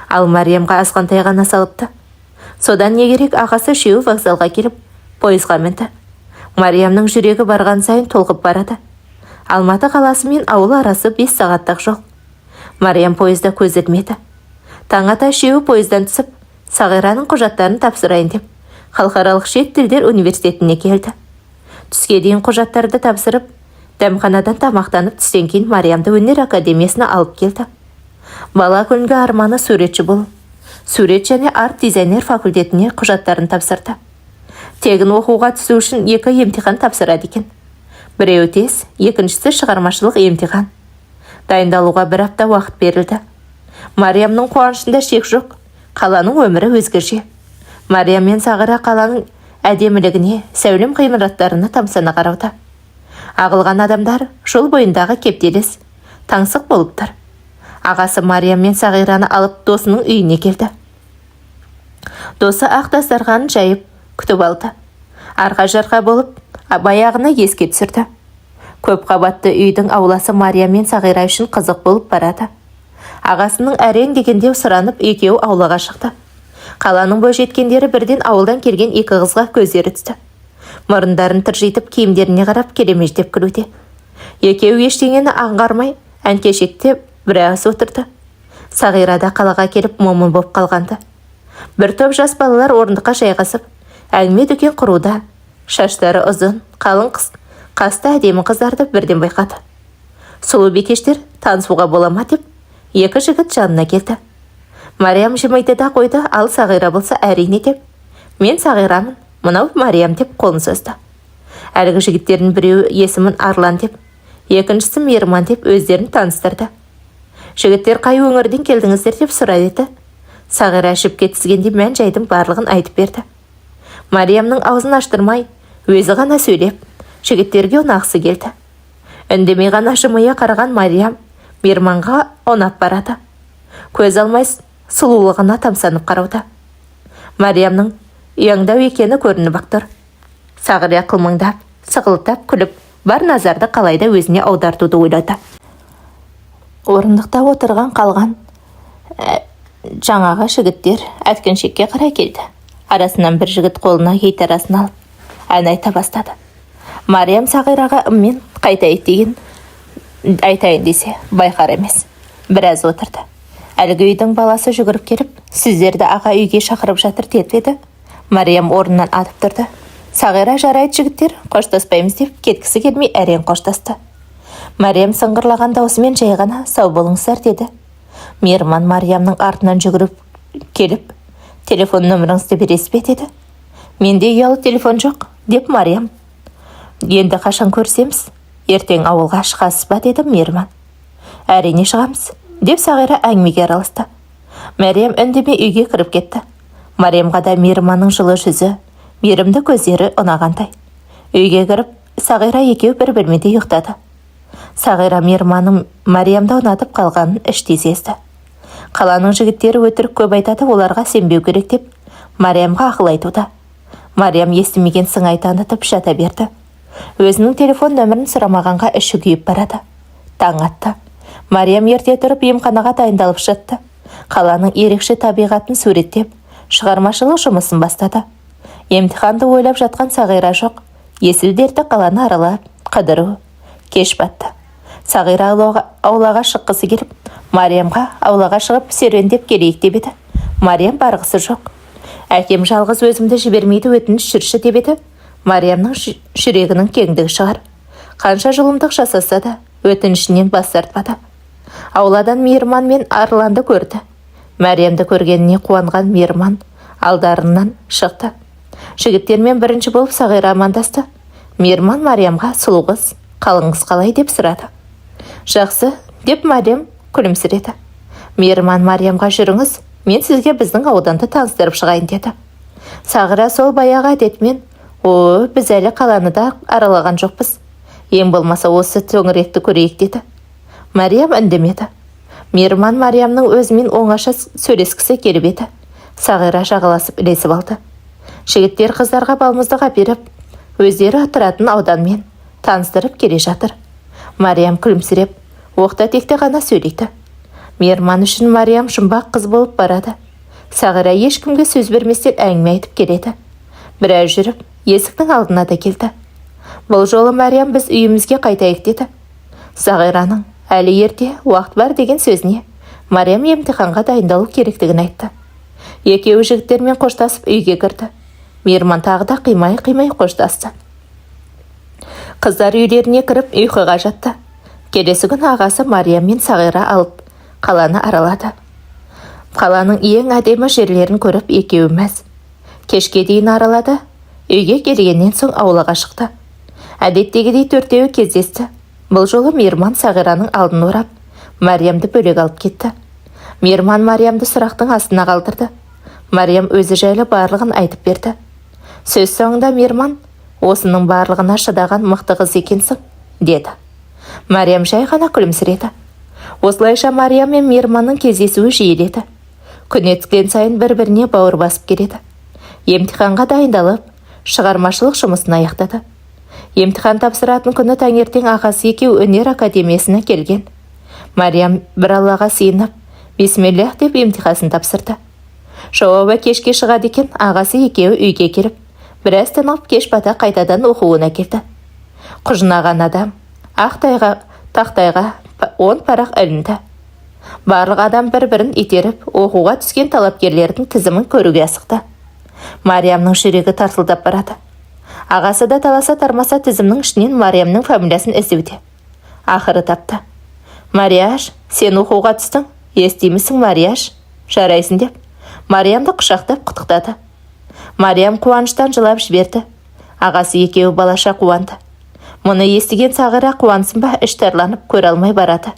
Ал Мариямға азғантай ғана салыпты. Содан не керек, ағасы үшеуі вокзалға келіп, пойызға мінді. Мариямның жүрегі барған сайын толқып барады. Алматы қаласы мен ауыл арасы 5 сағаттық жол. Мариям пойызда көз ілмеді. Таң ата үшеуі пойыздан түсіп, Сағираның құжаттарын тапсырайын деп, халықаралық шет тілдер университетіне келді. Түске дейін құжаттарды тапсырып, дәмханадан тамақтанып түстен кейін Мариямды өнер академиясына алып келді. Бала күнгі арманы суретші болу. Сурет және арт дизайнер факультетіне құжаттарын тапсырды. Тегін оқуға түсу үшін 2 емтихан тапсырады екен. Біреуі тез, екіншісі шығармашылық емтихан. Дайындалуға 1 апта уақыт берілді. Мариямның қуанышында шек жоқ. Қаланың өмірі өзгеше. Мариям мен Сағира қаланың әдемілігіне, сәулем ғимараттарына тамсана қарауда. Ағылған адамдар жол бойындағы кептеліс, таңсық болып тұр. Ағасы Мариям мен Сағираны алып досының үйіне келді. Досы ақ дастарханын жайып күтіп алды. Арқа-жарқа болып, баяғына еске түсірді. Көп қабатты үйдің ауласы Мариям мен Сағира үшін қызық болып барады. Ағасының әрең дегенде сұранып, екеуі аулаға шықты. Қаланың бойжеткендері бірден ауылдан келген 2 қызға көздері түсті. Мұрындарын тыржитып, киімдеріне қарап келемеждеп күлуде. Екеуі ештеңені аңғармай, әнкешекте біраз отырды. Сағира да қалаға келіп момын боп қалғанды. Бір топ жас балалар орындыққа жайғасып, әңгіме дүкен құруда. Шаштары ұзын, қалың қасты әдемі қыздарды бірден байқады. Сұлу бикештер танысуға бола ма деп, 2 жігіт жанына келді. Мариям жымайды да қойды, ал Сағира болса әрине деп: мен Сағирамын, мынау Мариям деп қолын созды. Әлгі жігіттердің біреуі есімін Арлан деп, екіншісі Мейірман деп өздерін таныстырды. Жігіттер қай өңірден келдіңіздер деп сұрайды. Сағира ішіпке тізгенде мән жайдың барлығын айтып берді. Мариямның аузын аштырмай, өзі ғана сөйлеп, жігіттерге ұнағысы келді. Үндемей ғана жымия қараған Мариям Мейірманға ұнап барады. Көз алмай сұлулығына тамсанып қарауда. Мариямның ұяңдау екені көрініп тұр. Сағира қылмыңдап, сықылтап күліп, бар назарды қалайда өзіне аудартуды ойлады. Орындықта отырған қалған жаңағы жігіттер әткеншекке қарай келді. Арасынан бір жігіт қолына гитарасын алып, ән айта бастады. Мариям Сағираға ыммен айтайын десе, байқар емес. Біраз отырды. Әлгі үйдің баласы жүгіріп келіп, сіздерді аға үйге шақырып жатыр деді. Мариям орнынан атып тұрды. Сағира: жарайды жігіттер, қоштаспаймыз деп кеткісі келмей әрең қоштасты. Мариям сыңғырлаған даусымен жай ғана сау болыңыздар деді. Мейірман Мариямның артынан жүгіріп келіп, телефон нөміріңізді бересіз бе деді. Менде ұялы телефон жоқ деп Мариям. Енді қашан көрсеміз? Ертең ауылға шығасыз ба деді Мейірман. Әрине шығамыз деп Сағира әңгімеге араласты. Мариям үндемей үйге кіріп кетті. Мариямға да Мейірманның жылы жүзі, мейірімді көздері ұнағандай. Үйге кіріп, Сағира екеуі бір бөлмеде ұйықтады. Сағира Мейірманның Мариямды ұнатып қалғанын іштей сезді. Қаланың жігіттері өтірік көп айтады, оларға сенбеу керек деп Мариямға ақыл айтуда. Мариям естімеген сыңай танытып жата берді. Өзінің телефон нөмірін сұрамағанға іші күйіп барады. Таң атты. Мариям ерте тұрып емханаға дайындалып жатты. Қаланың ерекше табиғатын суреттеп, шығармашылық жұмысын бастады. Емтиханды ойлап жатқан Сағира жоқ. Есіл-дерті қаланы аралап, қыдыру. Кеш батты. Сағира аулаға шыққысы келіп, Мариямға аулаға шығып серуендеп келейік деп еді. Мариям барғысы жоқ. Әкем жалғыз өзімді жібермейді, өтініш жүрші деп еді. Мариямның жүрегінің кеңдігі шығар. Қанша жұлымдық жасаса да, өтінішінен бас тартпады. Ауладан Мейірман мен Арланды көрді. Мариямды көргеніне қуанған Мейірман алдарынан шықты. Жігіттермен бірінші болып Сағира амандасты. Мейірман Мариямға сұлу қыз, қалыңыз қалай деп сұрады. Жақсы деп Мариям күлімсіреді. Мейірман Мариямға жүріңіз, мен сізге біздің ауданды таныстырып шығайын деді. Сағира сол баяғы әдетімен, біз әлі қаланы да аралаған жоқпыз. Ең болмаса осы төңіректі көрейік деді. Мариям үндемеді. Мейірман Мариямның өзімен оңаша сөйлескісі келіп еді. Сағира жағаласып ілесіп алды. Жігіттер қыздарға балмұздық әперіп, өздері тұратын ауданмен таныстырып келе жатыр. Мариям күлімсіреп, оқта-текте ғана сөйлейді. Мейірман үшін Мариям жұмбақ қыз болып барады. Сағира ешкімге сөз берместен әңгіме айтып келеді. Біраз жүріп, есіктің алдына да келді. Бұл жолы Мариям біз үйімізге қайтайық деді. Сағираның әлі ерте, уақыт бар деген сөзіне Мариям емтиханға дайындалу керектігін айтты. Екеуі жігіттермен қоштасып үйге кірді. Мейірман тағы да қимай-қимай қоштасты. Қыздар үйлеріне кіріп ұйқыға жатты. Келесі күн ағасы Мариям мен Сағира алып қаланы аралады. Қаланың ең әдемі жерлерін көріп екеуі мәз. Кешке дейін аралады. Үйге келгеннен соң аулаға шықты. Әдеттегідей төртеуі кездесті. Бұл жолы Мейірман Сағираның алдын орап, Мариямды бөлек алып кетті. Мейірман Мариямды сұрақтың астына қалдырды. Мариям өзі жайлы барлығын айтып берді. Сөз соңында Мейірман, осының барлығына шыдаған мықты қыз екенсің, деді. Мариям жай ғана күлімсіреді. Осылайша Мариям мен Мейірманның кездесуі жиіледі. Күн өткен сайын бір-біріне бауыр басып келеді. Емтиханға дайындалып, шығармашылық жұмысын аяқтады. Емтихан тапсыратын күні таңертең ағасы екеуі өнер академиясына келген. Мариям бір Аллаға сиынып, бисмиллах деп емтихасын тапсырды. Жауабы кешке шығады екен, ағасы екеуі үйге келіп, біраз тынып кеш бата қайтадан оқуына келді. Құжынаған адам ақ тақтайға 10 парақ ілінді. Барлық адам бір-бірін итеріп, оқуға түскен талапкерлердің тізімін көруге асықты. Мариямның жүрегі тартылдап барады. Ағасы да таласа тармаса тізімнің ішінен Мариямның фамилиясын іздеуде. Ақыры тапты. Марияш, сен оқуға түстің, естимісің Марияш? Жарайсың деп, Мариямды құшақтап құттықтады. Мариям қуаныштан жылап жіберді. Ағасы екеуі балаша қуанды. Мұны естіген Сағира қуансын ба, іш тарланып көре алмай барады.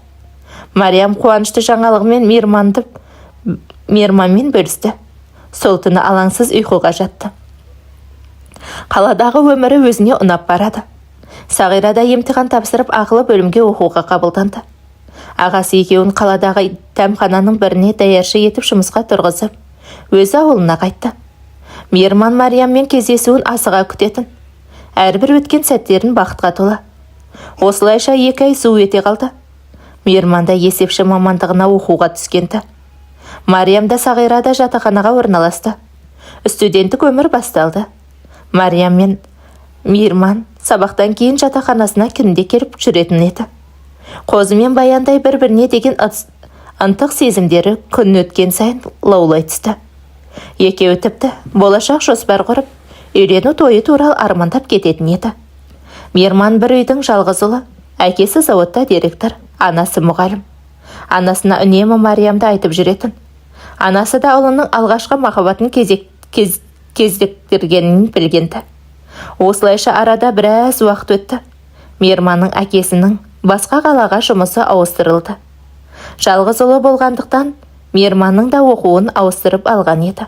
Мариям қуанышты жаңалығымен Мейірманмен бөлісті. Сол түні алаңсыз ұйқыға жатты. Қаладағы өмірі өзіне ұнап барады. Сағира да емтихан тапсырып ақылы бөлімге оқуға қабылданды. Ағасы екеуін қаладағы дәмхананың біріне даяршы етіп жұмысқа тұрғызып, өзі ауылына қайтты. Мейірман Марияммен кездесуін асыға күтетін. Әрбір өткен сәттерін бақытқа толы. Осылайша 2 ай су өте қалды. Мейірманда есепші мамандығына оқуға түскенді. Мариям да Сағира да жатақханаға орналасты. Студенттік өмір басталды. Мариям мен Мейірман сабақтан кейін жатақханасына күнде келіп жүретін еді. Қозы мен Баяндай бір-біріне деген ынтық сезімдері күн өткен сайын лаулай түсті. Екеуі тіпті болашақ жоспар құрып, үйлену тойы туралы армандап кететін еді. Мейірман бір үйдің жалғыз ұлы, әкесі зауытта директор, анасы мұғалім. Анасына үнемі Мариямды айтып жүретін. Анасы да ұлының алғашқы махаббатын кездіктіргенін білгенді. Осылайша арада біраз уақыт өтті. Мейірманның әкесінің басқа қалаға жұмысы ауыстырылды. Жалғыз ұлы болғандықтан Мейірманның да оқуын ауыстырып алған еді.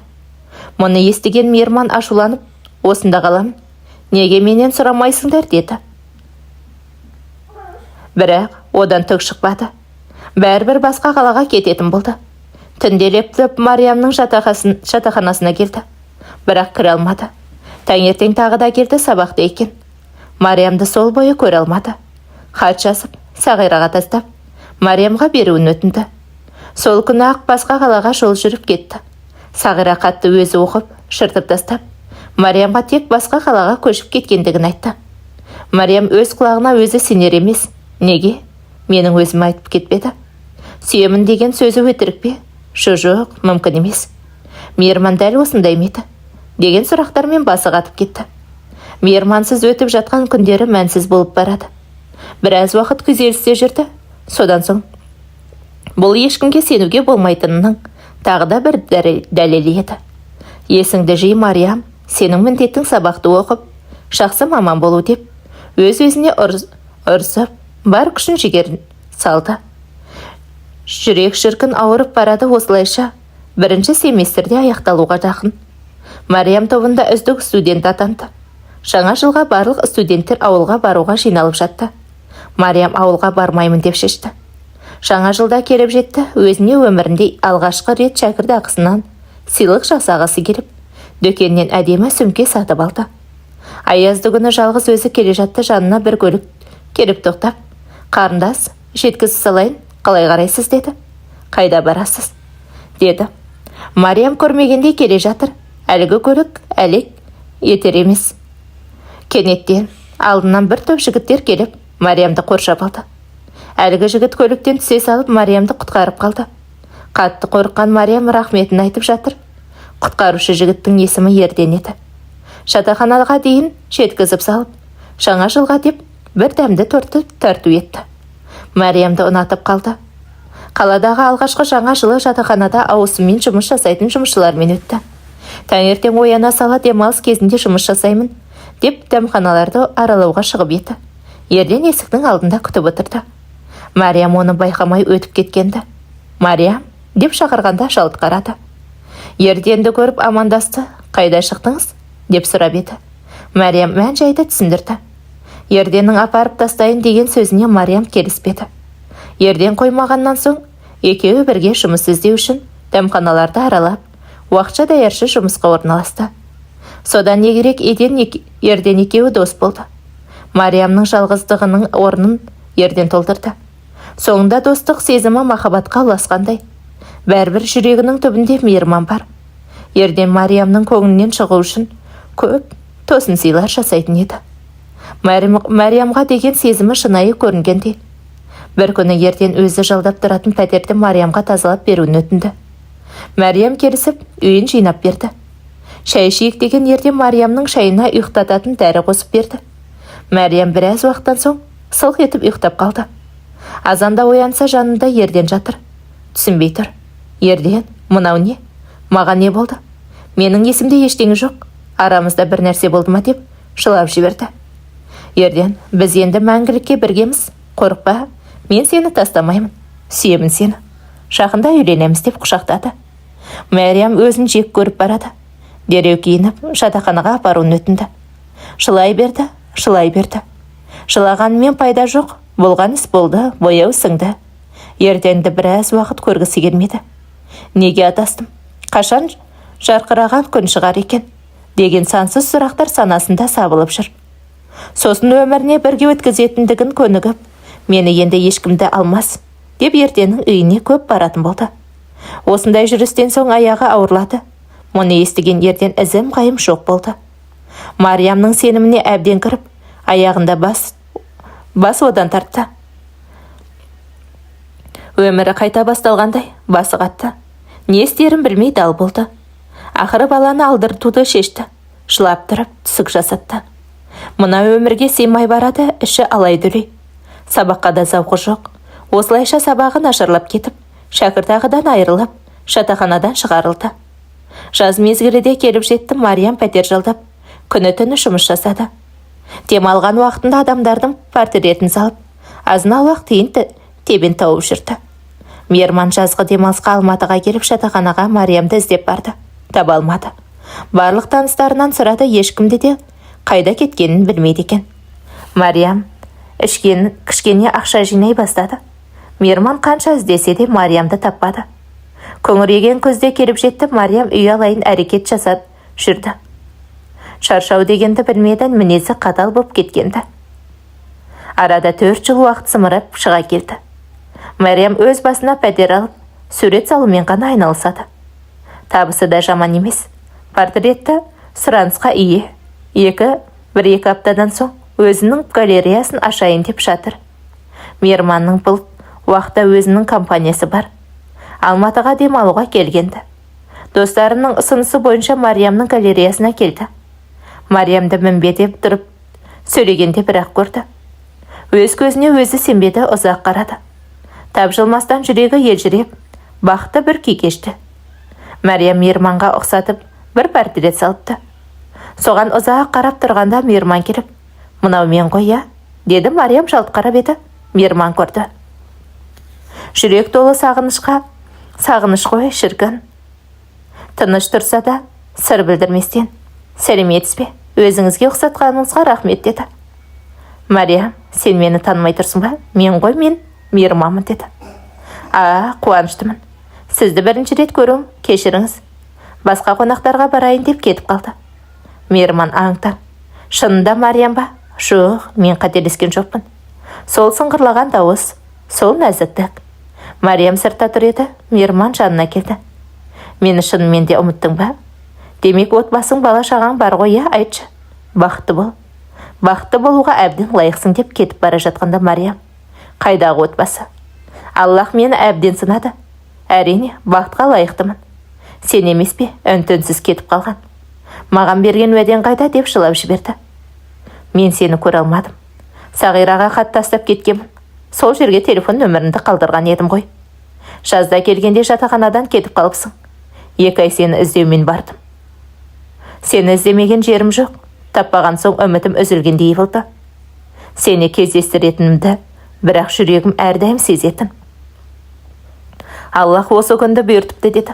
Мұны естіген Мейірман ашуланып, осында қалам, неге менен сұрамайсыңдар деді. Бірақ одан түк шықпады. Бәрібір басқа қалаға кететін болды. Түнделеп Мариямның жатақханасына келді. Бірақ кіре алмады. Таңертең тағы да келді, сабақта екен. Мариямды сол бойы көре алмады. Хат жазып, Сағираға тастап, Мариямға беруін өтінді. Сол күні ақ басқа қалаға жол жүріп кетті. Сағира хатты өзі оқып, шыртып тастап, Мариямға тек басқа қалаға көшіп кеткендігін айтты. Мариям өз құлағына өзі сенер емес. Неге? Менің өзім айтып кетпеді. Сүйемін деген сөзі өтірік пе? Жоқ, мүмкін емес. Мейірман дәл осындай ма еді? Деген сұрақтармен басы қатып кетті. Мейірмансыз өтіп жатқан күндері мәнсіз болып барады. Біраз уақыт күйзелісте жүрді. Содан соң бұл ешкімге сенуге болмайтынының тағы да бір дәлелі еді. Есіңді жи, Мариям, сенің міндетің сабақты оқып, жақсы маман болу деп, өз-өзіне ұрсып, бар күшін жігерін салды. Жүрек шіркін ауырып барады осылайша. Бірінші семестрде аяқталуға жақын. Мариям тобында үздік студент атанды. Жаңа жылға барлық студенттер ауылға баруға жиналып жатты. Мариям ауылға бармаймын деп шешті. Жаңа жылда келіп жетті, өзіне өмірінде алғашқы рет шәкіртақысынан сыйлық жасағысы келіп, дүкеннен әдемі сөмке сатып алды. Аязды күні жалғыз өзі келе жатты, жанына бір көлік келіп тоқтап, қарындас, жеткізіп салайын, қалай қарайсыз деді. Қайда барасыз? Деді. Мариям көрмегендей келе жатыр. Әлгі көлік әлек етер емес. Кенеттен алдынан бір топ жігіттер келіп, Мариямды қоршап алды. Әлгі жігіт көліктен түсе салып, Мариямды құтқарып қалды. Қатты қорыққан Мариям рахметін айтып жатыр. Құтқарушы жігіттің есімі Ерден еді. Жатақханаға дейін жеткізіп салып, жаңа жылға деп бір дәмді тортты тарту етті. Мариямды ұнатып қалды. Қаладағы алғашқы жаңа жылы жатақханада ауысыммен жұмыс жасайтын жұмысшылармен өтті. Таңертең ояна сала демалыс кезінде жұмыс жасаймын деп дәмханаларды аралауға шығып еді. Ерден есіктің алдында күтіп отырды. Мариям оны байқамай өтіп кеткенді. Мариям деп шақырғанда жалт қарады. Ерденді көріп амандасты. Қайда шықтыңыз? Деп сұрап еді. Мариям мән-жайды түсіндірді. Ерденнің апарып тастайын деген сөзіне Мариям келіспеді. Ерден қоймағаннан соң екеуі бірге жұмыс іздеу үшін дәмханаларды аралап, уақытша даяршы жұмысқа орналасты. Содан не керек, Ерден екеуі дос болды. Мариямның жалғыздығының орнын Ерден толтырды. Соңында достық сезімі махаббатқа ұласқандай. Бәрібір жүрегінің түбінде мейірман бар. Ерден Мариямның көңілінен шығу үшін көп тосын сыйлар жасайтын еді. Мариямға деген сезімі шынайы көрінгенде. Бір күні Ерден өзі жалдап тұратын пәтерді Мариямға тазалап беруін өтінді. Мариям келісіп, үйін жинап берді. Шай ішейік деген Ерден Мариямның шайына ұйықтататын дәрі қосып берді. Мариям біраз уақыттан соң сылқ етіп ұйықтап қалды. Азанда оянса жанында Ерден жатыр. Түсінбей тұр. Ерден, мынау не? Маған не болды? Менің есімде ештеңе жоқ. Арамызда бір нәрсе болды ма деп жылап жіберді. Ерден, біз енді мәңгілікке біргеміз. Қорықпа, мен сені тастамаймын. Сүйемін сені. Жақында үйленеміз деп құшақтады. Мариям өзін жек көріп барады. Дереу киініп, жатақханаға апаруын өтінді. Жылай берді. Жылағанымен пайда жоқ. Болған іс болды, бояу сіңді. Ерденді біраз уақыт көргісі келмеді. Неге адастым? Қашан жарқыраған күн шығар екен? Деген сансыз сұрақтар санасында сабылып жүр. Сосын өміріне бірге өткізетіндігін көнігіп, мені енді ешкімді алмас, деп Ерденнің үйіне көп баратын болды. Осындай жүрістен соң аяғы ауырлады. Мұны естіген Ерден ізім қайым жоқ болды. Мариямның сеніміне әбден кіріп, аяғында бас одан тартты. Өмірі қайта басталғандай басы қатты. Не істерін білмей дал болды. Ақыры баланы алдыртуды шешті. Жылап тұрып, түсік жасатты. Мына өмірге сыймай барады, іші алай-дүлей. Сабаққа да зауқы жоқ. Осылайша сабағы нашарлап кетіп, шәкіртақыдан айырылып, жатақханадан шығарылды. Жаз мезгілі келіп жетті. Мариям пәтер жалдап, күні-түні жұмыс жасады. Демалған уақытында адамдардың портретін салып, азын-аулақ тиын тебен тауып жүрді. Мейірман жазғы демалысқа Алматыға келіп жатақханаға Мариямды іздеп барды. Таба алмады. Барлық таныстарынан сұрады, ешкімді де қайда кеткенін білмейді екен. Мариям, кішкене ақша жинай бастады. Мейірман қанша іздесе де Мариямды таппады. Күңіреген көзде келіп жетті. Мариям үй алайын әрекет жасап жүрді. Шаршау дегенді білмеден мінезі қатал боп кеткенді. Арада 4 жыл уақыт сымырып шыға келді. Мариям өз басына пәтер алып, сурет салумен ғана айналысады. Табысы да жаман емес. Портретті сұранысқа ие. Бір-екі аптадан соң өзінің галереясын ашайын деп жатыр. Мейірманның бұл уақытта өзінің компаниясы бар. Алматыға демалуға келгенді. Достарының ұсынысы бойынша Мариямның галереясына келді. Мариямды мінбедеп тұрып сөйлегенде бірақ көрді. Өз көзіне өзі сенбеді, ұзақ қарады. Тапжылмастан жүрегі елжіреп, бақытты бір күй кешті. Мариям Мейірманға ұқсатып бір портрет салыпты. Соған ұзақ қарап тұрғанда Мейірман келіп, «Мынау мен ғой, я?» деді. Мариям жалт қарап еді. Мейірман көрді. Жүрек толы сағыныш қой, шіркін. Тыныш тұрса да, сыр білдірместен, «Сәлеметсіз бе? Өзіңізге ұқсатқаныңызға рахмет» деді. «Мариям, сен мені танымай тұрсың ба?» «Мен ғой, мен Мейірманмын» деді. Қуаныштымын. Сізді бірінші рет көруім, кешіріңіз. Басқа қонақтарға барайын деп кетіп қалды. Мейірман аң-таң. «Шынында Мариям ба?» «Жоқ, мен қателескен жоқпын». Сол сыңғырлаған дауыс, сол нәзіктік. Мариям сыртта тұр еді. Мейірман жанына келді. «Мені шынымен де ұмыттың ба? Демек отбасың, бала шағаң бар ғой, я? Айтшы. Бақытты бол. Бақытты болуға әбден лайықсың» деп кетіп бара жатқанда Мариям: «Қайдағы отбасы? Аллах мені әбден сынады. Әрине, бақытқа лайықтымын. Сен емес пе үн-түнсіз кетіп қалған? Маған берген уәдең қайда?» деп жылап жіберді. «Мен сені көре алмадым. Сағираға хат тастап кеткенмін. Сол жерге телефон нөміріңді қалдырған едім ғой. Жазда келгенде жатақханадан кетіп қалыпсың. 2 ай сені іздеумен бардым. Сені іздемеген жерім жоқ. Таппаған соң үмітім үзілгендей болды. Сені кездестіретінімді, бірақ жүрегім әрдайым сезетін. Аллах осы күнді бұйыртыпты» деді.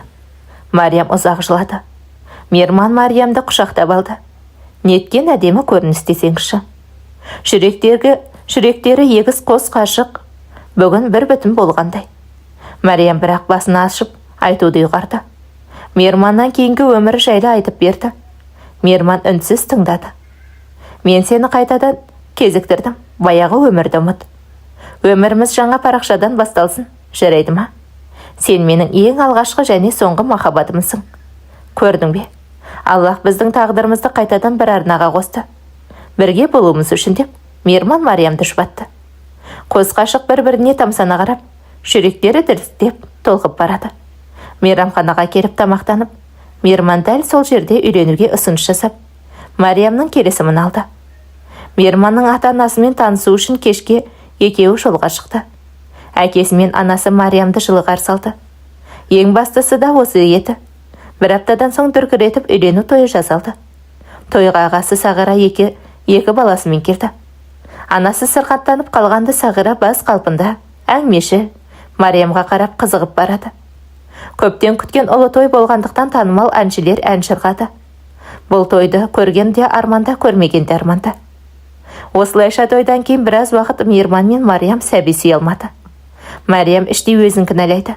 Мариям ұзақ жылады. Мейірман Мариямды құшақтап алды. «Неткен әдемі көрініс десеңші. Жүректері егіз қос қашық, бүгін бір бүтін болғандай». Мариям бірақ басын ашып айтуды ұйғарды. Мейірманнан кейінгі өмірі жайлы айтып берді. Мейірман үнсіз тыңдады. «Мен сені қайтадан кезіктірдім. Баяғы өмірді ұмыт. Өміріміз жаңа парақшадан басталсын. Жарайды ма? Сен менің ең алғашқы және соңғы махаббатымсың. Көрдің бе? Аллах біздің тағдырымызды қайтадан бір арнаға қосты. Бірге болуымыз үшін» деп Мейірман Мариямды жұбатты. Қос қашық бір-біріне тамсана қарап, жүректері дірілдеп толқып барады. Мейрамханаға келіп тамақтанып, Мейірман дәл сол жерде үйленуге ұсыныс жасап, Мариямның келісімін алды. Мейірманның ата-анасымен танысу үшін кешке екеуі жолға шықты. Әкесі мен анасы Мариямды жылы қарсы алды. Ең бастысы да осы еді. Бір аптадан соң дүркіретіп үйлену тойы жасалды. Тойға ағасы Сағира екі баласымен келді. Анасы сырқаттанып қалғанды. Сағира бас қалпында, әңгімеші, Мариямға қарап қызығып барады. Көптен күткен ұлы той болғандықтан танымал әншілер ән шырқады. Бұл тойды көрген де арманда, көрмеген де арманда. Осылайша тойдан кейін біраз уақыт Мейірман мен Мариям сәби сүйе алмады. Мариям іштей өзін кінәлайды.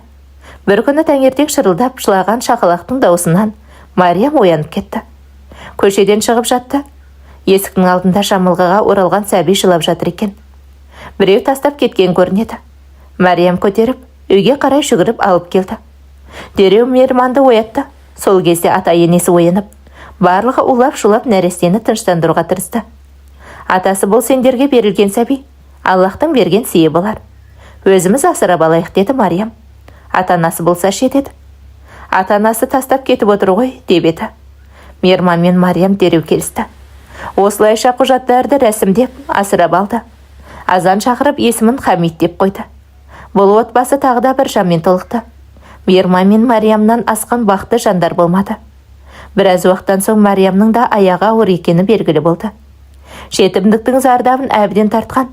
Бір күні таңертең шырылдап жылаған шақалақтың даусынан Мариям оянып кетті. Көшеден шығып жатты. Есіктің алдында жамылғыға оралған сәби жылап жатыр екен. Біреу тастап кеткен көрінеді. Мариям көтеріп, үйге қарай жүгіріп алып келді. Дереу Мейірманды оятты. Сол кезде ата-енесі оянып, барлығы улап-шулап нәрестені тыныштандыруға тырысты. «Атасы бұл сендерге берілген сәби, Аллахтың берген сыйы болар. Өзіміз асырап алайық» деді Мариям. «Ата-анасы болса ше» деді. «Ата-анасы тастап кетіп отыр ғой» деп еді. Мейірман мен Мариям дереу келісті. Осылайша құжаттарды рәсімдеп асырап алды. Азан шақырып есімін Хамид деп қойды. Бұл отбасы тағы да бір жанмен толықты. Мейірман мен Мариямнан асқан бақытты жандар болмады. Біраз уақыттан соң Мариямның да аяғы ауыр екені белгілі болды. Жетімдіктің зардабын әбден тартқан,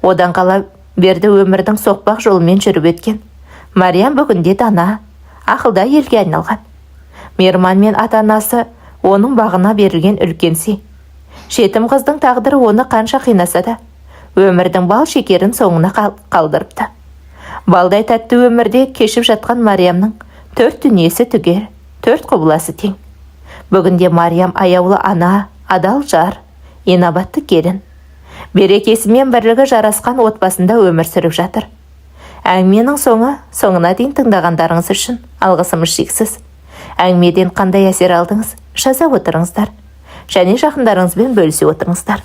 одан қала берді өмірдің соқпақ жолымен жүріп өткен. Мариям бүгінде дана, ақылда елге айналған. Мейірман мен ата-анасы оның бағына берілген үлкен сый. Жетім қыздың тағдыры оны қанша қинаса да, өмірдің бал шекерін соңына қалдырыпты. Балдай тәтті өмірде кешіп жатқан Мариямның 4 дүниесі түгел, 4 құбыласы тең. Бүгінде Мариям аяулы ана, адал жар, инабатты келін. Берекесі мен бірлігі жарасқан отбасында өмір сүріп жатыр. Әңгіменің соңына дейін тыңдағандарыңыз үшін алғысымыз шексіз. Әңгімеден қандай әсер алдыңыз? Жаза отырыңыздар. Және жақындарыңызбен бөлісе отырыңыздар.